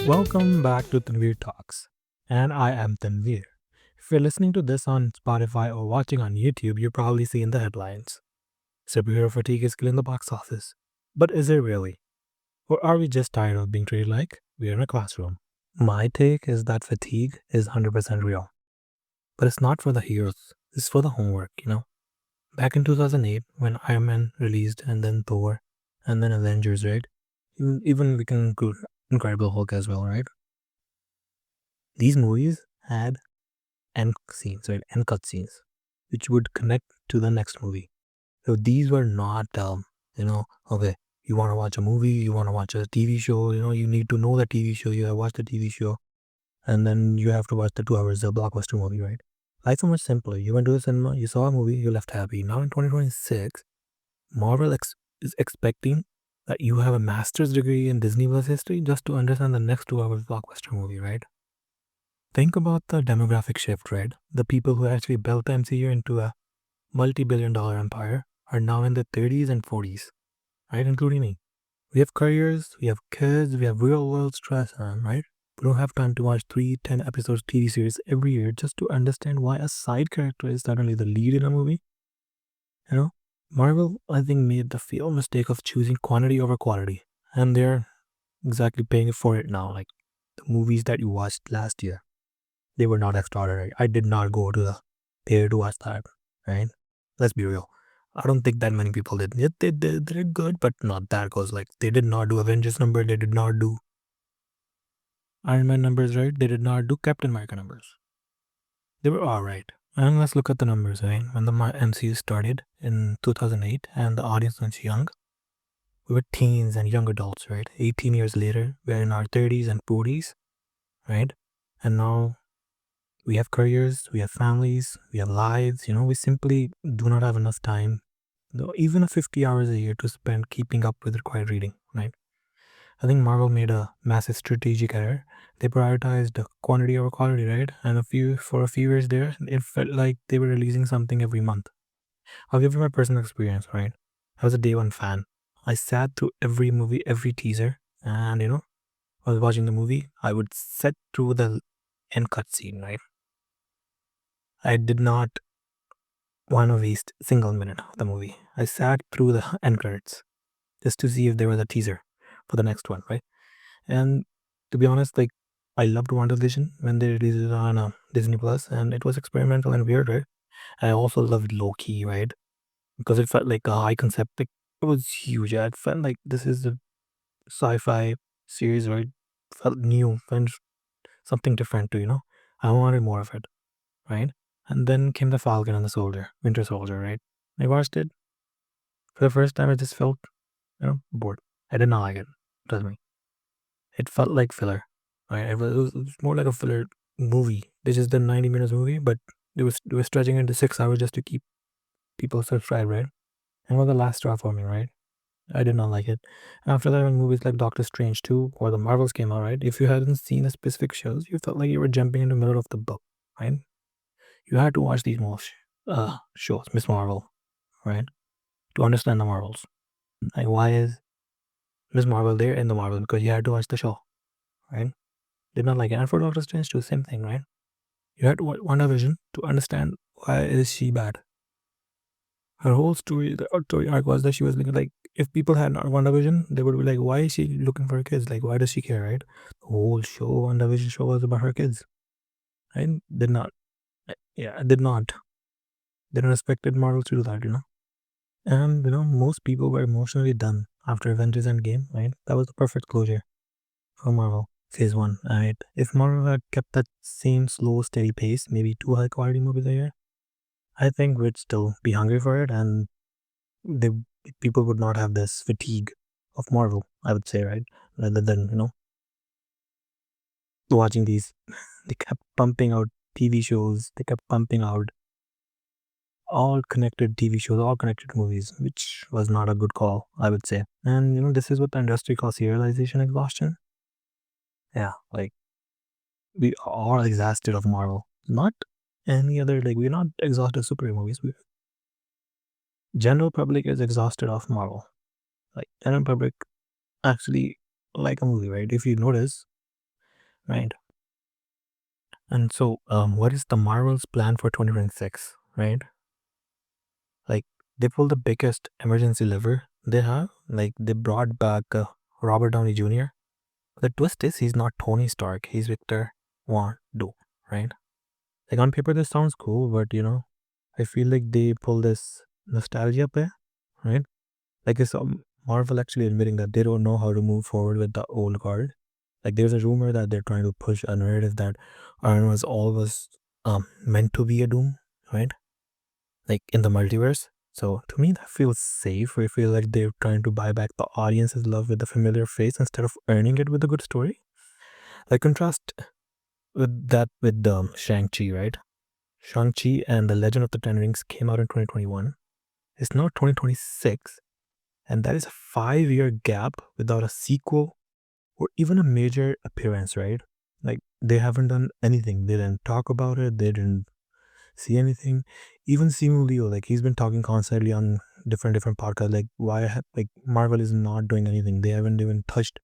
Welcome back to Tanveer Talks, and I am Tanveer. If you're listening to this on Spotify or watching on YouTube, you're probably seeing the headlines. Superhero fatigue is killing the box office. But is it really? Or are we just tired of being treated like we're in a classroom? My take is that fatigue is 100% real. But it's not for the heroes, it's for the homework. Back in 2008, when Iron Man released, and then Thor, and then Avengers, right? Even we can include Incredible Hulk as well, right? These movies had end scenes, right? End cutscenes, which would connect to the next movie. So these were not, okay, you want to watch a movie, you want to watch a TV show, you need to know the TV show, you have watched the TV show, and then you have to watch the 2 hours of blockbuster movie, right? Life is much simpler. You went to the cinema, you saw a movie, you left happy. Now in 2026, Marvel is expecting that you have a master's degree in Disney Plus history just to understand the next 2 hours blockbuster movie, right? Think about the demographic shift, right? The people who actually built the MCU into a multi-billion-dollar empire are now in their 30s and 40s, right? Including me. We have careers, we have kids, we have real-world stress, right? We don't have time to watch 3 10 episodes TV series every year just to understand why a side character is suddenly the lead in a movie. Marvel, I think, made the fatal mistake of choosing quantity over quality, and they're exactly paying for it now. Like the movies that you watched last year, they were not extraordinary. I did not go to the theater to watch that, right? Let's be real. I don't think that many people did. Yet they did good, but not that close. Like they did not do Avengers number. They did not do Iron Man numbers, right? They did not do Captain America numbers. They were all right. And let's look at the numbers, right? When the MCU started in 2008 and the audience was young, we were teens and young adults, right? 18 years later, we're in our 30s and 40s, right? And now we have careers, we have families, we have lives, we simply do not have enough time, even 50 hours a year to spend keeping up with required reading, right? I think Marvel made a massive strategic error. They prioritized quantity over quality, right? And for a few years there, it felt like they were releasing something every month. I'll give you my personal experience, right? I was a day one fan. I sat through every movie, every teaser, and I was watching the movie. I would sit through the end cutscene, right? I did not want to waste a single minute of the movie. I sat through the end credits just to see if there was a teaser for the next one, right? And to be honest, like I loved WandaVision when they released it on Disney Plus, and it was experimental and weird, right? I also loved Loki, right? Because it felt like a high concept. Like it was huge. It felt like this is a sci-fi series, right? Felt new, felt something different too. I wanted more of it, right? And then came the Falcon and the Soldier, Winter Soldier, right? I watched it for the first time. I just felt, bored. I did not like it. Trust me. It felt like filler, right? It was more like a filler movie. They just did 90 minutes movie, but they were stretching into 6 hours just to keep people subscribed, right? And was the last straw for me, right? I did not like it. After that, when movies like Doctor Strange 2 or the Marvels came out, right? If you hadn't seen the specific shows, you felt like you were jumping in the middle of the book, right? You had to watch these shows, Miss Marvel, right? To understand the Marvels. Like, why is Miss Marvel there in the Marvel? Because you had to watch the show, right? Did not like it. And for Doctor Strange 2, same thing, right? You had to watch WandaVision to understand why is she bad. Her whole story, the story arc was that she was like, if people had not WandaVision, they would be like, why is she looking for her kids? Like, why does she care, right? The whole show, WandaVision show, was about her kids. I did not, yeah, I did not. Didn't expected Marvel to do that. And, most people were emotionally done after Avengers Endgame, right? That was the perfect closure for Marvel. Phase 1, right? If Marvel had kept that same slow, steady pace, maybe 2 high-quality movies a year, I think we'd still be hungry for it, and they people would not have this fatigue of Marvel, I would say, right? Rather than, watching these. They kept pumping out TV shows, they kept pumping out all connected TV shows, all connected movies, which was not a good call, I would say. And, this is what the industry calls serialization exhaustion. Yeah, like we are exhausted of Marvel. Not any other, like, we're not exhausted of superhero movies. General public is exhausted of Marvel. Like, general public actually like a movie, right? If you notice, right? And so, what is the Marvel's plan for 2026, right? Like, they pulled the biggest emergency lever they have. Like, they brought back Robert Downey Jr. The twist is he's not Tony Stark, he's Victor Von Doom, right? Like, on paper, this sounds cool, but I feel like they pull this nostalgia play, right? Like, it's Marvel actually admitting that they don't know how to move forward with the old guard. Like, there's a rumor that they're trying to push a narrative that Iron was always meant to be a Doom, right? Like in the multiverse. So to me, that feels safe. I feel like they're trying to buy back the audience's love with a familiar face instead of earning it with a good story. Like contrast with that with Shang-Chi, right? Shang-Chi and the Legend of the Ten Rings came out in 2021. It's now 2026, and that is a 5-year gap without a sequel or even a major appearance, right? Like they haven't done anything. They didn't talk about it. They didn't see anything. Even Simu Leo, like he's been talking constantly on different podcasts. Like like Marvel is not doing anything. They haven't even touched,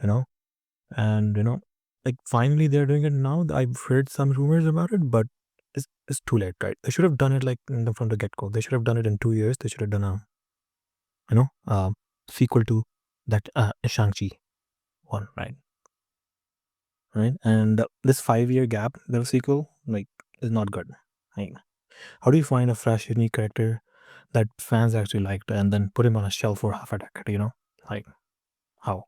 you know. And like finally they're doing it now. I've heard some rumors about it, but it's too late, right? They should have done it like from the get go. They should have done it in 2 years. They should have done a you know uh, sequel to that Shang Chi one, right? Right, and this 5-year gap, the sequel, like, is not good. Like, how do you find a fresh, unique character that fans actually liked and then put him on a shelf for half a decade? Like how?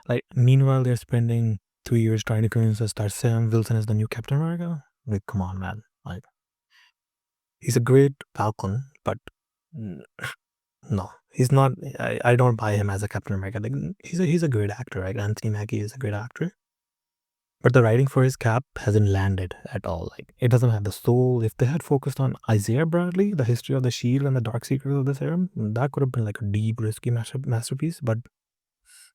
Like, meanwhile, they're spending 2 years trying to convince us that Sam Wilson is the new Captain America. Like, come on, man. Like, he's a great Falcon, but mm, no, he's not. I don't buy him as a Captain America. Like, he's a great actor, right? Anthony Mackie is a great actor. But the writing for his cap hasn't landed at all. Like, it doesn't have the soul. If they had focused on Isaiah Bradley, the history of the Shield and the Dark Secrets of this era, that could have been like a deep, risky masterpiece. But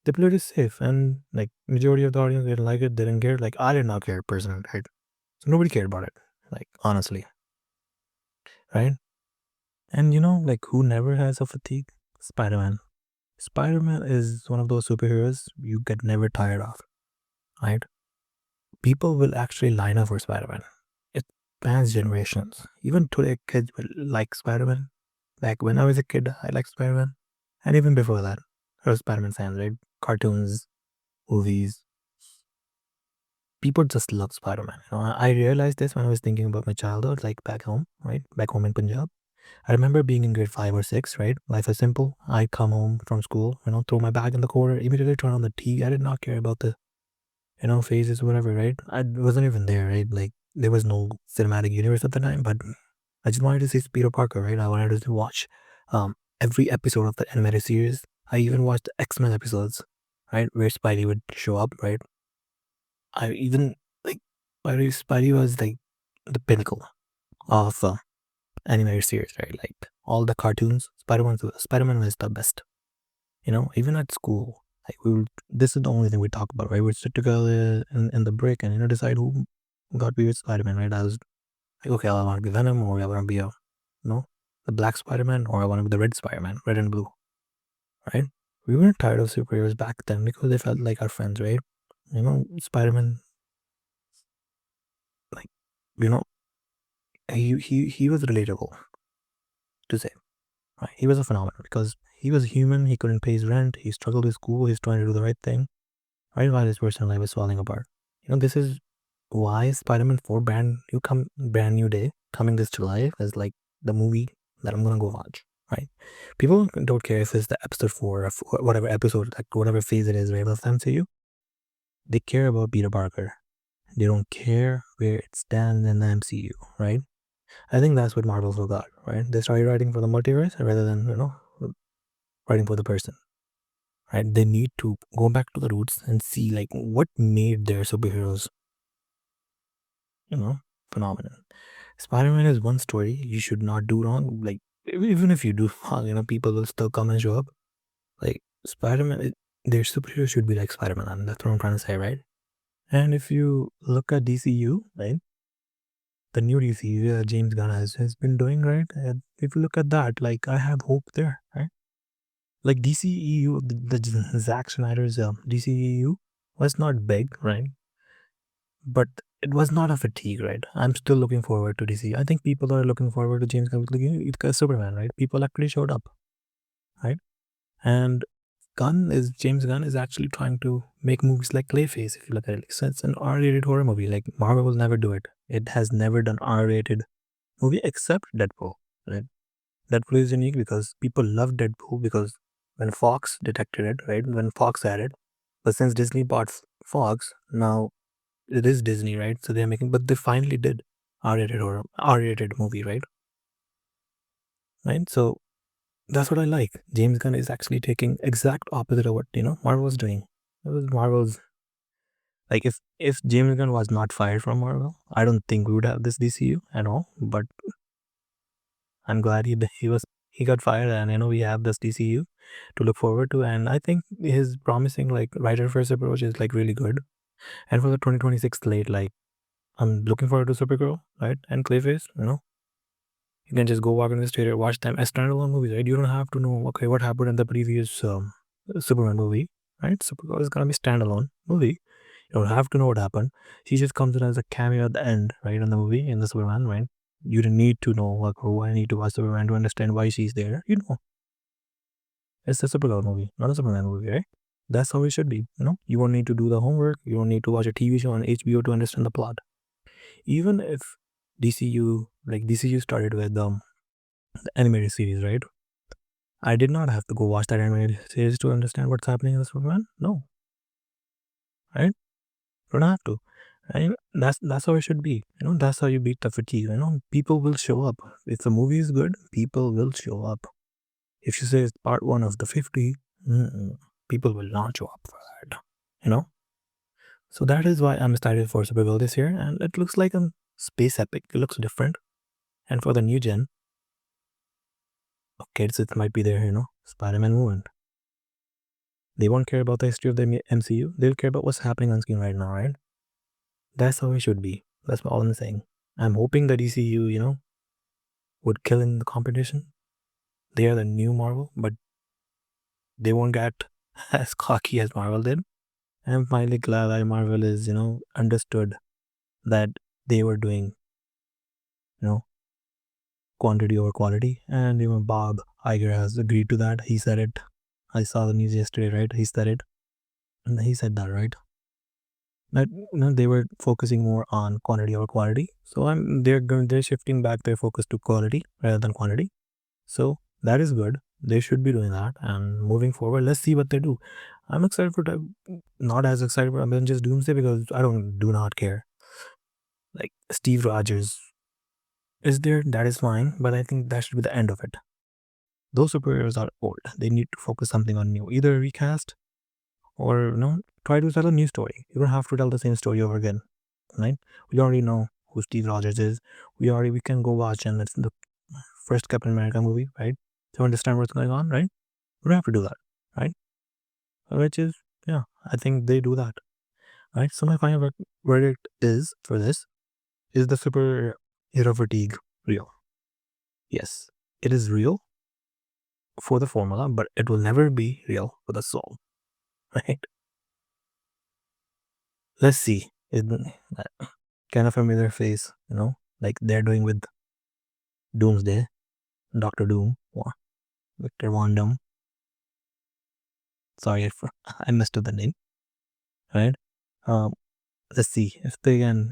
they played it safe, and like majority of the audience didn't like it, didn't care. Like, I did not care personally, right? So nobody cared about it. Like, honestly, right? And like who never has a fatigue? Spider-Man. Spider-Man is one of those superheroes you get never tired of, right? People will actually line up for Spider-Man. It spans generations. Even today, kids will like Spider-Man. Like when I was a kid, I liked Spider-Man. And even before that, I was Spider-Man fans, right? Cartoons, movies. People just love Spider-Man. I realized this when I was thinking about my childhood, like back home, right? Back home in Punjab. I remember being in grade 5 or 6, right? Life is simple. I'd come home from school, throw my bag in the corner, immediately turn on the TV. I did not care about the phases, whatever, right? I wasn't even there, right? Like, there was no cinematic universe at the time, but I just wanted to see Peter Parker, right? I wanted to watch every episode of the animated series. I even watched the X-Men episodes, right? Where Spidey would show up, right? I even, like, Spidey was, like, the pinnacle of animated series, right? Like, all the cartoons, Spider-Man was the best, even at school. Like, this is the only thing we talk about, right? We'd sit together in the break and decide who got to be with Spider-Man, right? I was like, okay, I want to be Venom, or I want to be the black Spider-Man, or I want to be the red Spider-Man, red and blue, right? We weren't tired of superheroes back then because they felt like our friends, right? Spider-Man, like, you know, he was relatable to say, right? He was a phenomenon because he was human. He couldn't pay his rent. He struggled with school. He's trying to do the right thing, right? While his personal life is falling apart. This is why Spider-Man 4 brand new day coming this July is like the movie that I'm gonna go watch, right? People don't care if it's the episode 4 or whatever episode, like whatever phase it is, right, of the MCU. They care about Peter Parker. They don't care where it stands in the MCU, right? I think that's what Marvel forgot, right? They started writing for the multiverse rather than writing for the person, right? They need to go back to the roots and see like what made their superheroes, phenomenal. Spider-Man is one story you should not do wrong. Like, even if you do wrong, people will still come and show up. Like, their superhero should be like Spider-Man, and that's what I'm trying to say, right? And if you look at DCU, right, the new DCU James Gunn has been doing, right, and if you look at that, like, I have hope there, right? Like, DCEU, the Zack Snyder's DCEU was not big, right? but it was not a fatigue, right? I'm still looking forward to DC. I think people are looking forward to James Gunn Superman, right? People actually showed up, right? And James Gunn is actually trying to make movies like Clayface, if you look at it. So it's an R-rated horror movie. Like Marvel will never do it. It has never done R-rated movie except Deadpool, right? Deadpool is unique because people love Deadpool because when Fox detected it, right? When Fox had it, but since Disney bought Fox, now it is Disney, right? So they're making, but they finally did R-rated movie, right? Right. So that's what I like. James Gunn is actually taking exact opposite of what Marvel was doing. It was Marvel's like if James Gunn was not fired from Marvel, I don't think we would have this DCU at all. But I'm glad he got fired, and we have this DCU to look forward to. And I think his promising like writer first approach is like really good. And for the 2026 slate, like I'm looking forward to Supergirl, right? And Clayface, you can just go walk in the theater, watch them as standalone movies, right? You don't have to know, okay, what happened in the previous Superman movie, right? Supergirl is gonna be standalone movie. You don't have to know what happened. She just comes in as a cameo at the end, right? In the movie, in the Superman, right? You don't need to know, like, oh, I need to watch Superman to understand why she's there. It's a Supergirl movie, not a Superman movie, right? That's how it should be. You won't need to do the homework. You don't need to watch a TV show on HBO to understand the plot. Even if DCU started with the animated series, right? I did not have to go watch that animated series to understand what's happening in the Superman. No, right? Don't have to. And that's how it should be. That's how you beat the fatigue. People will show up. If the movie is good, people will show up. If you say it's part 1 of the 50, people will not show up for that. So that is why I'm excited for Supergirl this year, and it looks like a space epic. It looks different, and for the new gen of kids, it might be their Spider-Man movement. They won't care about the history of the MCU. They'll care about what's happening on screen right now, right? That's how it should be. That's all I'm saying. I'm hoping the DCU, would kill in the competition. They are the new Marvel, but they won't get as cocky as Marvel did. I'm finally glad that Marvel is, understood that they were doing, quantity over quality. And even Bob Iger has agreed to that. He said it. I saw the news yesterday, right? He said it. And he said that, right? That they were focusing more on quantity over quality. So they're shifting back their focus to quality rather than quantity. So that is good. They should be doing that. And moving forward, let's see what they do. I'm excited for not as excited for Avengers Doomsday because I do not care. Like Steve Rogers is there, that is fine, but I think that should be the end of it. Those superheroes are old. They need to focus something on new. Either recast or try to tell a new story. You don't have to tell the same story over again, right? We already know who Steve Rogers is. We can go watch and it's the first Captain America movie, right? To understand what's going on, right? We don't have to do that, right? Which is, yeah, I think they do that, right? So my final verdict is for this: is the superhero fatigue real? Yes, it is real for the formula, but it will never be real for the soul, right? Let's see. That kind of familiar face, like they're doing with Doomsday, Doctor Doom, or Victor Von Doom. Sorry if I messed up the name, right? Let's see if they can,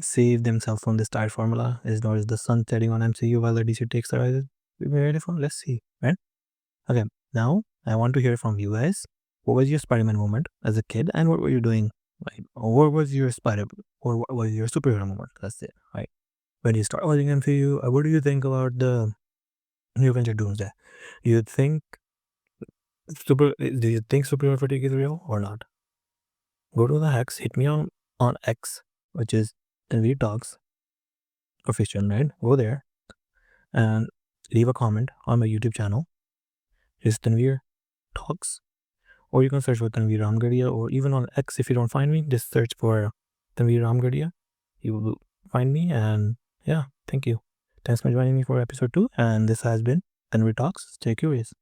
save themselves from this tired formula. Is the sun setting on MCU while the DC takes the rises? We'll be ready for. Let's see, right? Okay, now I want to hear from you guys. What was your Spider-Man moment as a kid, and what were you doing? Right? Or what was your what was your superhero moment? That's it, right? When you start watching MCU, what do you think about the New Avenger Doomsday? Do you think superhero fatigue is real or not? Go to the X, hit me on X, which is Tanveer Talks official, right? Go there and leave a comment on my YouTube channel. It's Tanveer Talks, or you can search for Tanveer Ramgardia, or even on X if you don't find me, just search for Tanveer Ramgardia. You will find me, and yeah, thank you. Thanks for joining me for episode 2, and this has been Tanveer Talks. Stay curious.